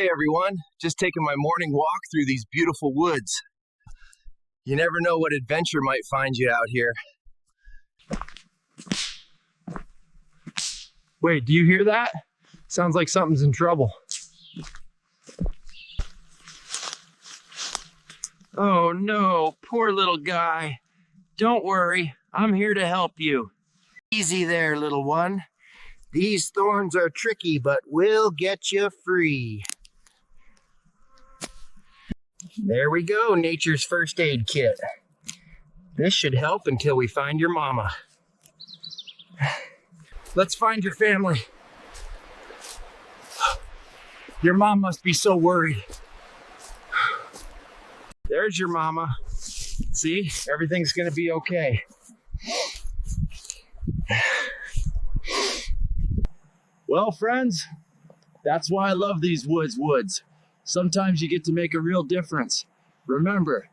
Hey everyone, just taking my morning walk through these beautiful woods. You never know what adventure might find you out here. Wait, do you hear that? Sounds like something's in trouble. Oh no, poor little guy. Don't worry, I'm here to help you. Easy there, little one. These thorns are tricky, but we'll get you free. There we go, nature's first aid kit. This should help until we find your mama. Let's find your family. Your mom must be so worried. There's your mama. See, everything's gonna be okay. Well, friends, that's why I love these woods. Sometimes you get to make a real difference. Remember,